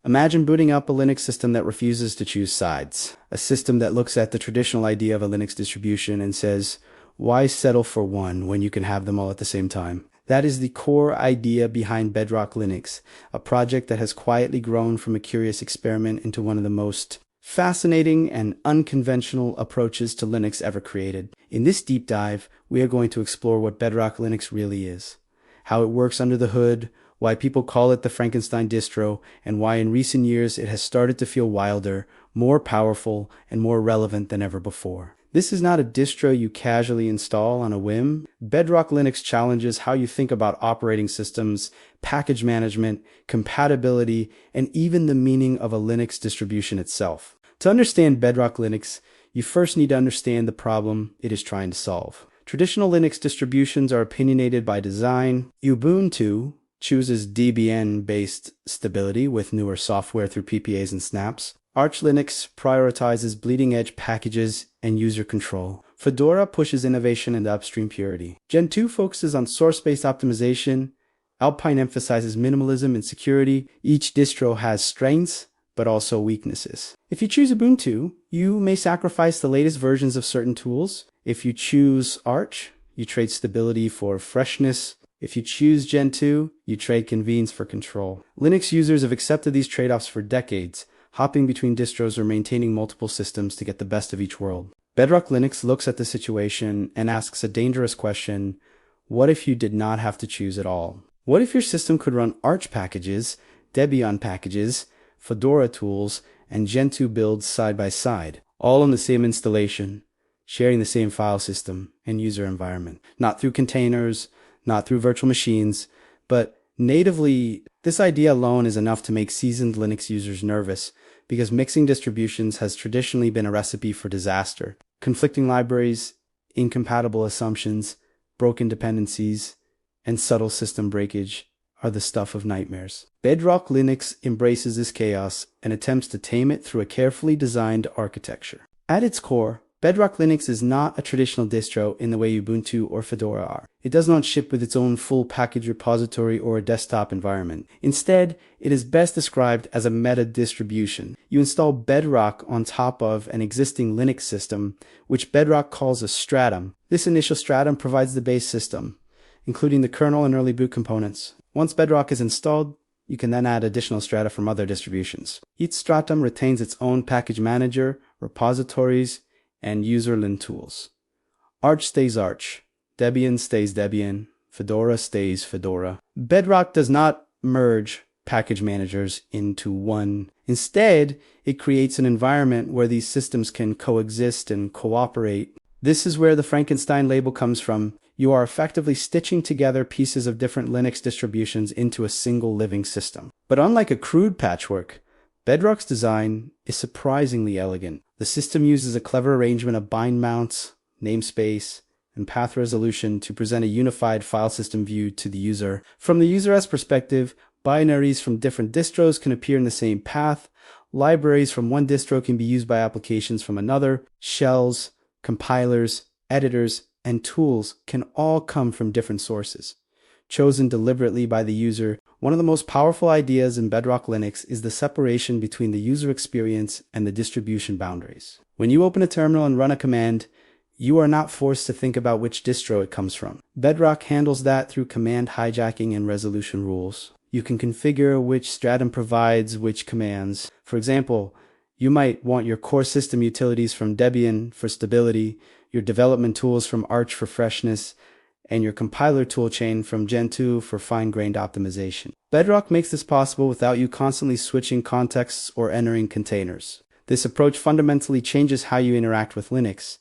Imagine booting up a Linux system that refuses to choose sides. A system that looks at the traditional idea of a Linux distribution and says, why settle for one when you can have them all at the same time? That is the core idea behind Bedrock Linux, a project that has quietly grown from a curious experiment into one of the most fascinating and unconventional approaches to Linux ever created. In this deep dive, we are going to explore what Bedrock Linux really is, how it works under the hood, why people call it the Frankenstein Distro, and why in recent years it has started to feel wilder, more powerful, and more relevant than ever before. This is not a distro you casually install on a whim. Bedrock Linux challenges how you think about operating systems, package management, compatibility, and even the meaning of a Linux distribution itself. To understand Bedrock Linux, you first need to understand the problem it is trying to solve. Traditional Linux distributions are opinionated by design. Ubuntu chooses Debian-based stability with newer software through PPAs and snaps. Arch Linux prioritizes bleeding-edge packages and user control. Fedora pushes innovation and upstream purity. Gentoo focuses on source-based optimization. Alpine emphasizes minimalism and security. Each distro has strengths, but also weaknesses. If you choose Ubuntu, you may sacrifice the latest versions of certain tools. If you choose Arch, you trade stability for freshness. If you choose Gentoo, you trade convenience for control. Linux users have accepted these trade-offs for decades, hopping between distros or maintaining multiple systems to get the best of each world. Bedrock Linux looks at the situation and asks a dangerous question: what if you did not have to choose at all? What if your system could run Arch packages, Debian packages, Fedora tools, and Gentoo builds side by side, all on the same installation, sharing the same file system and user environment? Not through containers, not through virtual machines, but natively. This idea alone is enough to make seasoned Linux users nervous, because mixing distributions has traditionally been a recipe for disaster. Conflicting libraries, incompatible assumptions, broken dependencies, and subtle system breakage are the stuff of nightmares. Bedrock Linux embraces this chaos and attempts to tame it through a carefully designed architecture. At its core, Bedrock Linux is not a traditional distro in the way Ubuntu or Fedora are. It does not ship with its own full package repository or a desktop environment. Instead, it is best described as a meta distribution. You install Bedrock on top of an existing Linux system, which Bedrock calls a stratum. This initial stratum provides the base system, including the kernel and early boot components. Once Bedrock is installed, you can then add additional strata from other distributions. Each stratum retains its own package manager, repositories, and user-lin tools. Arch stays Arch, Debian stays Debian, Fedora stays Fedora. Bedrock does not merge package managers into one. Instead, it creates an environment where these systems can coexist and cooperate. This is where the Frankenstein label comes from. You are effectively stitching together pieces of different Linux distributions into a single living system. But unlike a crude patchwork, Bedrock's design is surprisingly elegant. The system uses a clever arrangement of bind mounts, namespace, and path resolution to present a unified file system view to the user. From the user's perspective, binaries from different distros can appear in the same path. Libraries from one distro can be used by applications from another. Shells, compilers, editors, and tools can all come from different sources, chosen deliberately by the user. One of the most powerful ideas in Bedrock Linux is the separation between the user experience and the distribution boundaries. When you open a terminal and run a command, you are not forced to think about which distro it comes from. Bedrock handles that through command hijacking and resolution rules. You can configure which stratum provides which commands. For example, you might want your core system utilities from Debian for stability, your development tools from Arch for freshness, and your compiler toolchain from Gentoo for fine-grained optimization. Bedrock makes this possible without you constantly switching contexts or entering containers. This approach fundamentally changes how you interact with Linux.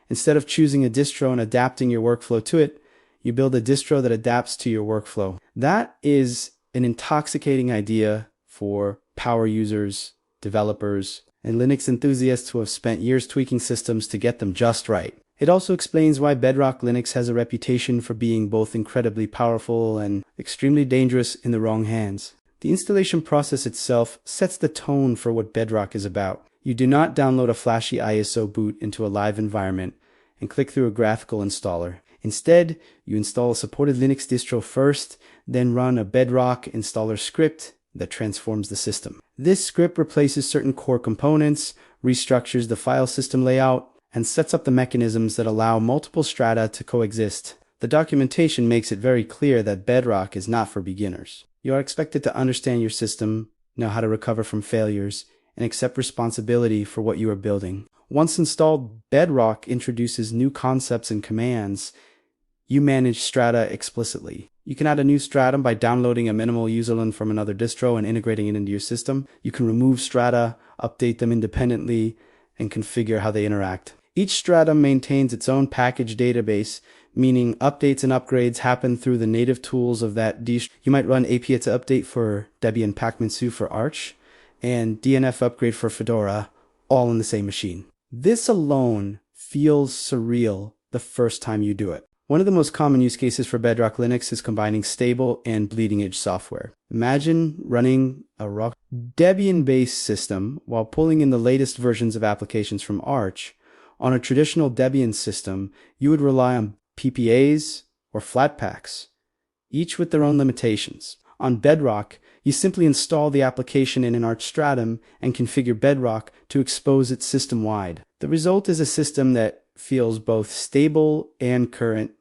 Instead of choosing a distro and adapting your workflow to it, you build a distro that adapts to your workflow. That is an intoxicating idea for power users, developers, and Linux enthusiasts who have spent years tweaking systems to get them just right. It also explains why Bedrock Linux has a reputation for being both incredibly powerful and extremely dangerous in the wrong hands. The installation process itself sets the tone for what Bedrock is about. You do not download a flashy ISO boot into a live environment and click through a graphical installer. Instead, you install a supported Linux distro first, then run a Bedrock installer script, that transforms the system. This script replaces certain core components, restructures the file system layout, and sets up the mechanisms that allow multiple strata to coexist. The documentation makes it very clear that Bedrock is not for beginners. You are expected to understand your system, know how to recover from failures, and accept responsibility for what you are building. Once installed, Bedrock introduces new concepts and commands. You manage strata explicitly. You can add a new stratum by downloading a minimal userland from another distro and integrating it into your system. You can remove strata, update them independently, and configure how they interact. Each stratum maintains its own package database, meaning updates and upgrades happen through the native tools of that distro. You might run API to update for Debian Pacman for Arch and DNF upgrade for Fedora, all in the same machine. This alone feels surreal the first time you do it. One of the most common use cases for Bedrock Linux is combining stable and bleeding-edge software. Imagine running a raw Debian-based system while pulling in the latest versions of applications from Arch. On a traditional Debian system, you would rely on PPAs or Flatpaks, each with their own limitations. On Bedrock, you simply install the application in an Arch stratum and configure Bedrock to expose it system-wide. The result is a system that feels both stable and current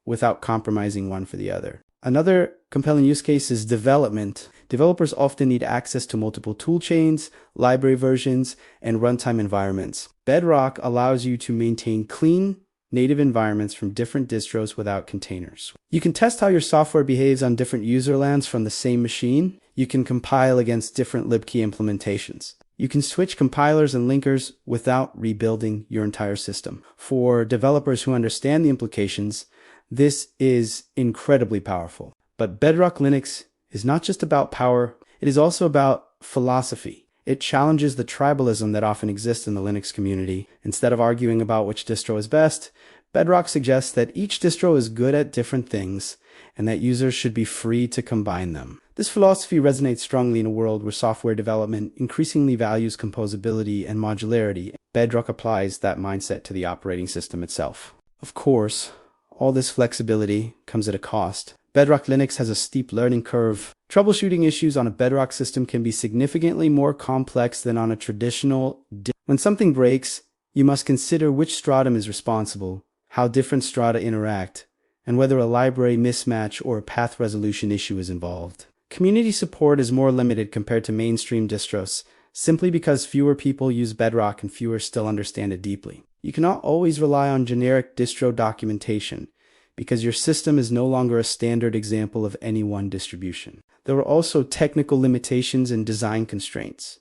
without compromising one for the other. Another compelling use case is development. Developers often need access to multiple toolchains, library versions, and runtime environments. Bedrock allows you to maintain clean, native environments from different distros without containers. You can test how your software behaves on different userlands from the same machine. You can compile against different libkey implementations. You can switch compilers and linkers without rebuilding your entire system. For developers who understand the implications, this is incredibly powerful. But Bedrock Linux is not just about power, it is also about philosophy. It challenges the tribalism that often exists in the Linux community. Instead of arguing about which distro is best, Bedrock suggests that each distro is good at different things and that users should be free to combine them. This philosophy resonates strongly in a world where software development increasingly values composability and modularity. Bedrock applies that mindset to the operating system itself. Of course, all this flexibility comes at a cost. Bedrock Linux has a steep learning curve. Troubleshooting issues on a Bedrock system can be significantly more complex than on a traditional. When something breaks, you must consider which stratum is responsible, how different strata interact, and whether a library mismatch or a path resolution issue is involved. Community support is more limited compared to mainstream distros, simply because fewer people use Bedrock and fewer still understand it deeply. You cannot always rely on generic distro documentation, because your system is no longer a standard example of any one distribution. There are also technical limitations and design constraints.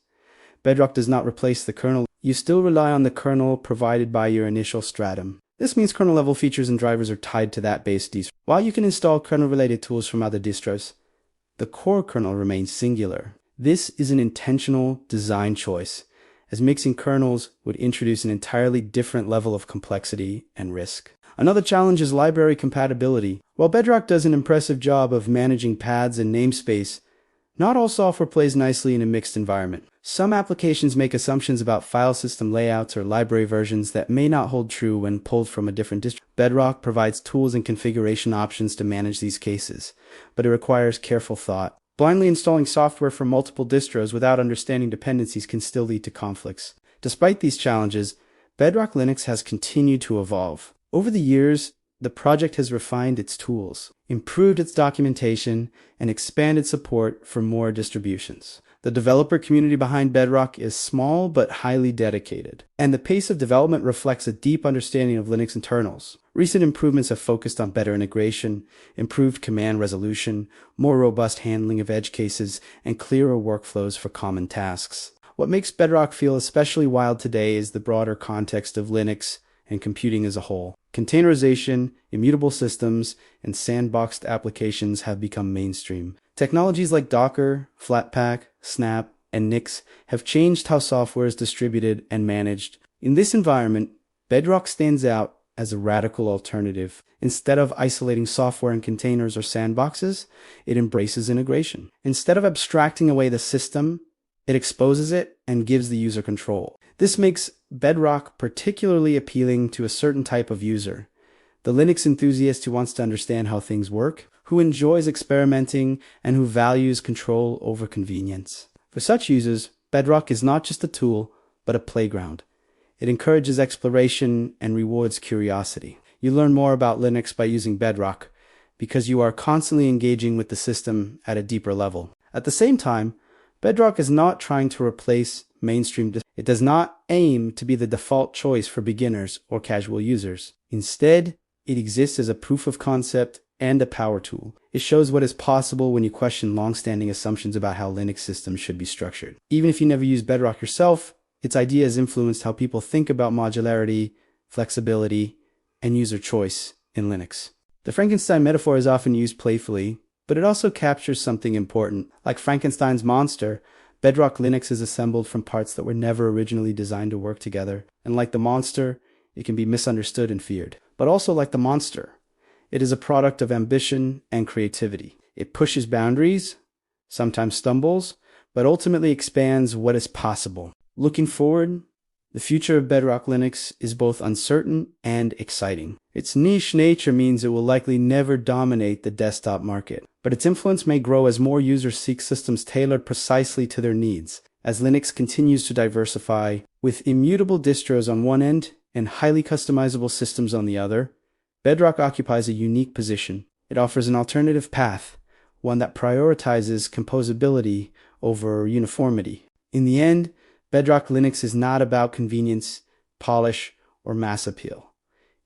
Bedrock does not replace the kernel. You still rely on the kernel provided by your initial stratum. This means kernel-level features and drivers are tied to that base distro. While you can install kernel-related tools from other distros, the core kernel remains singular. This is an intentional design choice, as mixing kernels would introduce an entirely different level of complexity and risk. Another challenge is library compatibility. While Bedrock does an impressive job of managing paths and namespace, not all software plays nicely in a mixed environment. Some applications make assumptions about file system layouts or library versions that may not hold true when pulled from a different distro. Bedrock provides tools and configuration options to manage these cases, but it requires careful thought. Blindly installing software from multiple distros without understanding dependencies can still lead to conflicts. Despite these challenges, Bedrock Linux has continued to evolve. Over the years, the project has refined its tools, improved its documentation, and expanded support for more distributions. The developer community behind Bedrock is small but highly dedicated, and the pace of development reflects a deep understanding of Linux internals. Recent improvements have focused on better integration, improved command resolution, more robust handling of edge cases, and clearer workflows for common tasks. What makes Bedrock feel especially wild today is the broader context of Linux and computing as a whole. Containerization, immutable systems, and sandboxed applications have become mainstream. Technologies like Docker, Flatpak, Snap, and Nix have changed how software is distributed and managed. In this environment, Bedrock stands out as a radical alternative. Instead of isolating software in containers or sandboxes, it embraces integration. Instead of abstracting away the system, it exposes it and gives the user control. This makes Bedrock particularly appealing to a certain type of user, the Linux enthusiast who wants to understand how things work. who enjoys experimenting, and who values control over convenience. For such users, Bedrock is not just a tool, but a playground. It encourages exploration and rewards curiosity. You learn more about Linux by using Bedrock because you are constantly engaging with the system at a deeper level. At the same time, Bedrock is not trying to replace mainstream. It does not aim to be the default choice for beginners or casual users. Instead, it exists as a proof of concept and a power tool. It shows what is possible when you question long-standing assumptions about how Linux systems should be structured. Even if you never use Bedrock yourself, its idea has influenced how people think about modularity, flexibility, and user choice in Linux. The Frankenstein metaphor is often used playfully, but it also captures something important. Like Frankenstein's monster, Bedrock Linux is assembled from parts that were never originally designed to work together. And like the monster, it can be misunderstood and feared. But also like the monster, it is a product of ambition and creativity. It pushes boundaries, sometimes stumbles, but ultimately expands what is possible. Looking forward, the future of Bedrock Linux is both uncertain and exciting. Its niche nature means it will likely never dominate the desktop market, but its influence may grow as more users seek systems tailored precisely to their needs. As Linux continues to diversify, with immutable distros on one end and highly customizable systems on the other, Bedrock occupies a unique position. It offers an alternative path, one that prioritizes composability over uniformity. In the end, Bedrock Linux is not about convenience, polish, or mass appeal.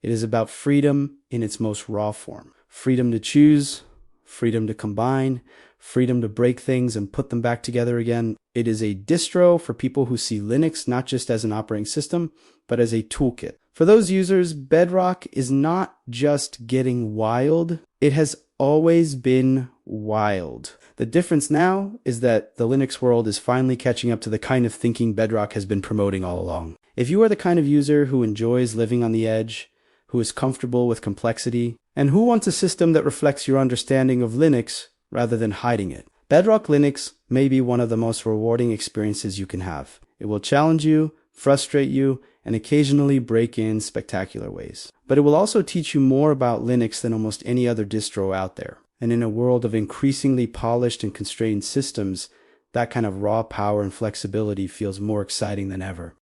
It is about freedom in its most raw form. Freedom to choose, freedom to combine, freedom to break things and put them back together again. It is a distro for people who see Linux not just as an operating system, but as a toolkit. For those users, Bedrock is not just getting wild. It has always been wild. The difference now is that the Linux world is finally catching up to the kind of thinking Bedrock has been promoting all along. If you are the kind of user who enjoys living on the edge, who is comfortable with complexity, and who wants a system that reflects your understanding of Linux rather than hiding it, Bedrock Linux may be one of the most rewarding experiences you can have. It will challenge you, frustrate you, and occasionally break in spectacular ways. But it will also teach you more about Linux than almost any other distro out there. And in a world of increasingly polished and constrained systems, that kind of raw power and flexibility feels more exciting than ever.